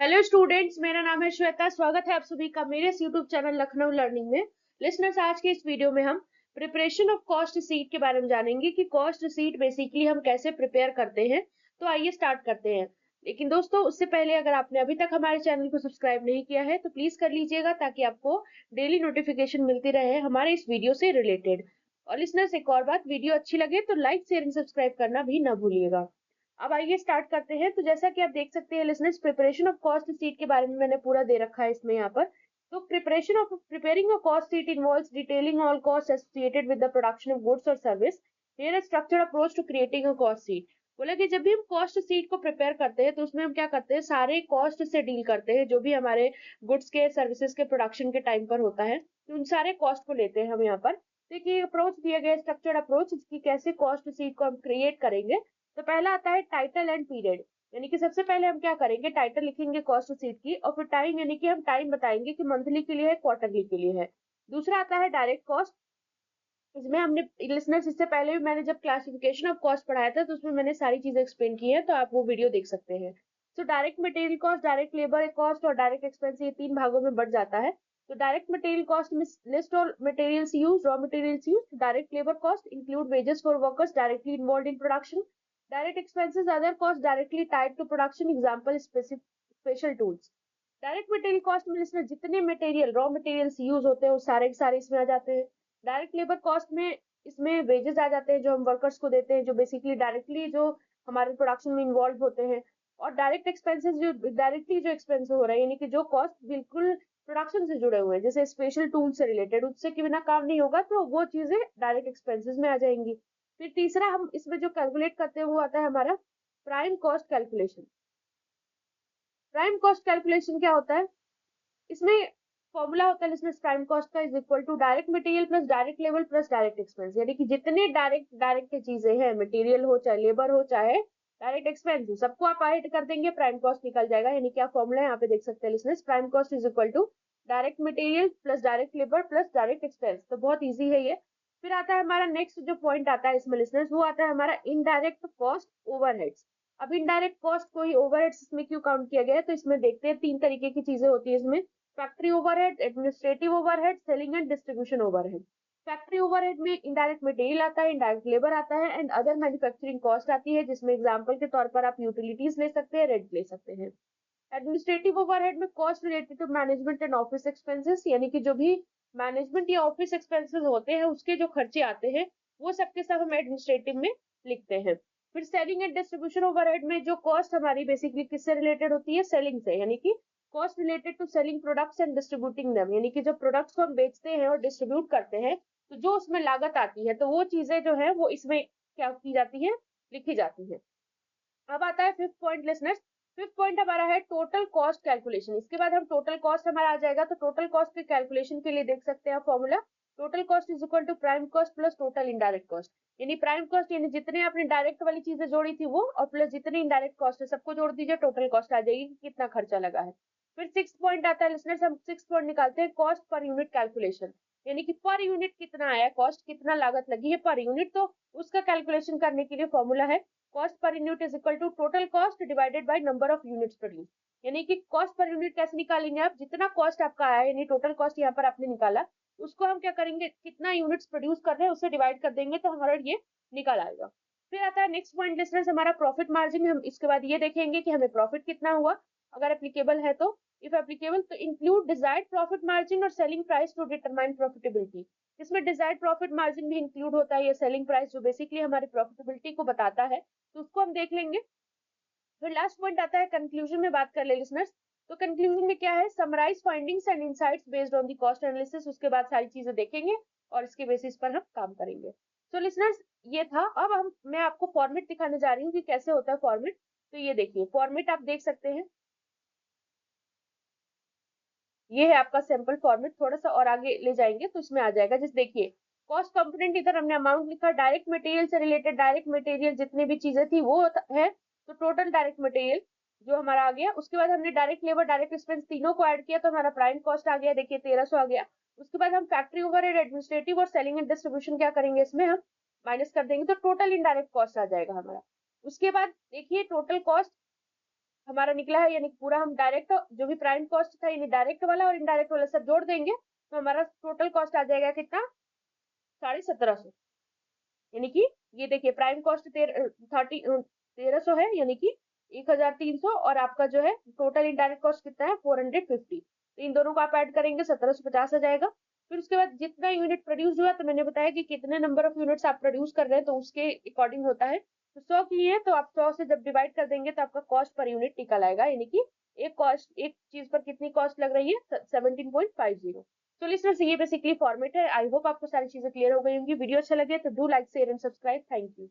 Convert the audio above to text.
Hello students, मेरा नाम है श्वेता। स्वागत है आप सभी का मेरे इस यूट्यूब चैनल लखनऊ लर्निंग में। लिसनर्स, आज के इस वीडियो में हम प्रिपरेशन ऑफ कॉस्ट शीट के बारे में जानेंगे कि कॉस्ट शीट बेसिकली हम कैसे प्रिपेयर करते हैं। तो आइए स्टार्ट करते हैं। लेकिन दोस्तों, उससे पहले अगर आपने अभी तक हमारे चैनल को सब्सक्राइब नहीं किया है तो प्लीज कर लीजिएगा, ताकि आपको डेली नोटिफिकेशन मिलती रहे हमारे इस वीडियो से रिलेटेड। और लिसनर्स, एक और बात, वीडियो अच्छी लगे तो लाइक शेयर एंड सब्सक्राइब करना भी ना भूलिएगा। अब आइए स्टार्ट करते हैं। तो जैसा कि आप देख सकते हैं listeners, preparation of cost sheet के बारे में मैंने पूरा दे रखा है इसमें यहाँ पर। तो preparing a cost sheet involves detailing all cost associated with the production of goods और service. Here a structured approach to creating a cost sheet. बोला कि जब भी हम कॉस्ट शीट को प्रिपेयर करते हैं तो उसमें हम क्या करते हैं, सारे कॉस्ट से डील करते हैं जो भी हमारे गुड्स के सर्विसेज के प्रोडक्शन के टाइम पर होता है। तो उन सारे कॉस्ट को लेते हैं हम यहाँ पर। देखिए, अप्रोच दिया गया स्ट्रक्चर्ड अप्रोच, इसकी कैसे कॉस्ट शीट को हम क्रिएट करेंगे। तो पहला आता है टाइटल एंड पीरियड। यानी कि सबसे पहले हम क्या करेंगे, टाइटल लिखेंगे कॉस्ट शीट की, और फिर टाइम यानी कि हम टाइम बताएंगे कि मंथली के लिए है, क्वार्टरली के लिए है। दूसरा आता है डायरेक्ट कॉस्ट। इसमें हमने लिसनर्स, इससे पहले भी मैंने जब क्लासिफिकेशन ऑफ कॉस्ट पढ़ाया था तो उसमें मैंने सारी चीजें एक्सप्लेन की है, तो आप वो वीडियो देख सकते हैं। So direct material cost, direct labour cost और डायरेक्ट एक्सपेंस, ये तीन भागों में बढ़ जाता है। तो डायरेक्ट मटेरियल कॉस्ट में list all materials use, raw materials use. Direct labour cost include wages for workers directly involve in production. Direct expenses other cost directly tied to production, example special tools. Direct material cost में इसमें जितने material raw materials use होते हैं वो सारे के सारे इसमें आ जाते हैं। डायरेक्ट लेबर कॉस्ट में इसमें वेजेस आ जाते हैं जो हम वर्कर्स को देते हैं, जो बेसिकली डायरेक्टली जो हमारे प्रोडक्शन में इन्वॉल्व होते हैं। और डायरेक्ट एक्सपेंसेस जो डायरेक्टली जो एक्सपेंस हो रहा है, यानी कि जो कॉस्ट बिल्कुल प्रोडक्शन से जुड़े हुए हैं, जैसे स्पेशल टूल से रिलेटेड, उससे के बिना काम नहीं होगा, तो वो चीजें डायरेक्ट एक्सपेंसेस में आ जाएंगी। फिर तीसरा हम इसमें जो कैलकुलेट करते हैं वो आता है हमारा prime cost calculation. Prime cost calculation क्या होता है, इसमें फॉर्मूला होता है इसमें प्राइम कॉस्ट का, is equal to direct material plus direct labour plus direct expense. यानी कि जितने डायरेक्ट डायरेक्ट की चीजें हैं, मटेरियल हो चाहे लेबर हो चाहे डायरेक्ट एक्सपेंस हो, सबको आप ऐड कर देंगे, प्राइम कॉस्ट निकल जाएगा। यानी क्या फॉर्मूला है यहाँ पे देख सकते हैं listeners, prime cost is equal to direct material plus direct labour plus direct expense. तो बहुत ईजी है ये। फिर आता है हमारा नेक्स्ट जो पॉइंट आता है इसमें लिसनर्स, वो आता है हमारा इनडायरेक्ट कॉस्ट ओवरहेड्स। अब इनडायरेक्ट कॉस्ट को ही ओवरहेड्स इसमें क्यों काउंट किया गया है, तो इसमें देखते हैं तीन तरीके की चीजें होती है इसमें। Factory overhead, administrative overhead, selling and distribution overhead. Factory overhead में इनडायरेक्ट मटेरियल आता है, इनडायरेक्ट लेबर आता है एंड अदर मैन्युफैक्चरिंग कॉस्ट आती है, जिसमें एग्जांपल के तौर पर आप यूटिलिटीज ले सकते हैं, रेंट ले सकते हैं। एडमिनिस्ट्रेटिव ओवरहेड में cost related to management and office expenses, यानी कि जो भी मैनेजमेंट या ऑफिस एक्सपेंसेस होते हैं उसके जो खर्चे आते हैं वो सबके सब हम एडमिनिस्ट्रेटिव में लिखते हैं। फिर सेलिंग एंड डिस्ट्रीब्यूशन ओवरहेड में जो कॉस्ट हमारी बेसिकली किससे रिलेटेड होती है, सेलिंग से, यानी कि cost related to selling products and distributing them, यानी कि जो प्रोडक्ट्स को हम बेचते हैं और डिस्ट्रीब्यूट करते हैं तो जो उसमें लागत आती है तो वो चीजें जो है वो इसमें क्या की जाती है, लिखी जाती है। अब आता है fifth point listeners. Fifth point हमारा है टोटल कॉस्ट कैलकुलेशन। इसके बाद हम टोटल कॉस्ट हमारा आ जाएगा, तो टोटल कॉस्ट के कैलकुलेशन के लिए देख सकते हैं formula, total cost is equal to prime cost plus total indirect cost. यानी प्राइम कॉस्ट यानी जितने आपने डायरेक्ट वाली चीजें जोड़ी थी वो, और प्लस जितने इनडायरेक्ट कॉस्ट है सबको जोड़ दीजिए, टोटल कॉस्ट आ जाएगी कि कितना खर्चा लगा है। फिर सिक्स पॉइंट आता है लिसनर्स, हम सिक्स पॉइंट निकालते हैं कॉस्ट पर यूनिट कैलकुलेशन। यानी कि पर यूनिट कितना आया कॉस्ट, कितना लागत लगी है पर यूनिट, तो उसका कैलकुलेशन करने के लिए फॉर्मूला है cost per unit is equal to total cost divided by number of units produce. यानी कि कॉस्ट पर यूनिट कैसे निकालेंगे आप, जितना कॉस्ट आपका आया यानी टोटल कॉस्ट यहाँ पर आपने निकाला, उसको हम क्या करेंगे, कितना यूनिट्स प्रोड्यूस कर रहे हैं उससे डिवाइड कर देंगे तो हमारा ये निकल आएगा। फिर आता है नेक्स्ट पॉइंट लिसनर्स हमारा प्रॉफिट मार्जिन। हम इसके बाद ये देखेंगे कि हमें प्रॉफिट कितना हुआ, अगर एप्लीकेबल है तो, इफ एप्लीकेबल तो इंक्लूड डिजायर्ड प्रॉफिट मार्जिन और selling price to determine profitability. इसमें डिजायर्ड प्रॉफिट मार्जिन भी इंक्लूड होता है, ये सेलिंग प्राइस जो बेसिकली हमारी प्रॉफिटेबिलिटी को बताता है, तो उसको हम देख लेंगे। फिर लास्ट पॉइंट आता है कंक्लूजन में बात कर ले लिसनर्स। तो कंक्लूजन में क्या है, summarise findings and insights based on the cost analysis. उसके बाद सारी चीजें देखेंगे और इसके बेसिस पर हम काम करेंगे। तो लिसनर्स, ये था। अब मैं आपको फॉर्मेट दिखाने जा रही हूँ कि कैसे होता है फॉर्मेट। तो ये देखिए फॉर्मेट आप देख सकते हैं, ये है आपका सैंपल फॉर्मेट। थोड़ा सा और आगे ले जाएंगे तो इसमें आ जाएगा, जैसे देखिए कॉस्ट कंपोनेंट, इधर हमने अमाउंट लिखा, डायरेक्ट मटेरियल से रिलेटेड डायरेक्ट मटेरियल जितने भी चीजें थी वो है, तो टोटल डायरेक्ट मटेरियल जो हमारा आ गया। उसके बाद हमने डायरेक्ट लेबर डायरेक्ट एक्सपेंस तीनों को ऐड किया तो हमारा प्राइम कॉस्ट आ गया, देखिए 1300 आ गया। उसके बाद हम फैक्ट्री ओवरहेड, एडमिनिस्ट्रेटिव और सेलिंग एंड डिस्ट्रीब्यूशन क्या करेंगे, इसमें हम माइनस कर देंगे तो टोटल इनडायरेक्ट कॉस्ट आ जाएगा हमारा। उसके बाद देखिए टोटल कॉस्ट हमारा निकला है, यानी पूरा हम डायरेक्ट जो भी प्राइम कॉस्ट था, यानी डायरेक्ट वाला और इनडायरेक्ट वाला सब जोड़ देंगे तो हमारा टोटल कॉस्ट आ जाएगा कितना, 1750। यानी कि ये देखिए प्राइम कॉस्ट 1300 है, यानी कि 1300, और आपका जो है टोटल इनडायरेक्ट कॉस्ट कितना है 450। तो इन दोनों को आप ऐड करेंगे 1750 आ जाएगा। फिर उसके बाद जितना यूनिट प्रोड्यूस हुआ, तो मैंने बताया कि कितने नंबर ऑफ यूनिट्स आप प्रोड्यूस कर रहे हैं तो उसके अकॉर्डिंग होता है। तो 100 की है तो आप 100 से जब डिवाइड कर देंगे तो आपका कॉस्ट पर यूनिट निकल आएगा, यानी कि एक चीज पर कितनी कॉस्ट लग रही है, 17.50। तो लिसनर्स ये बेसिकली फॉर्मेट है। आई होप आपको सारी चीजें क्लियर हो गई होंगी। वीडियो अच्छा लगे तो do like share and subscribe. Thank you.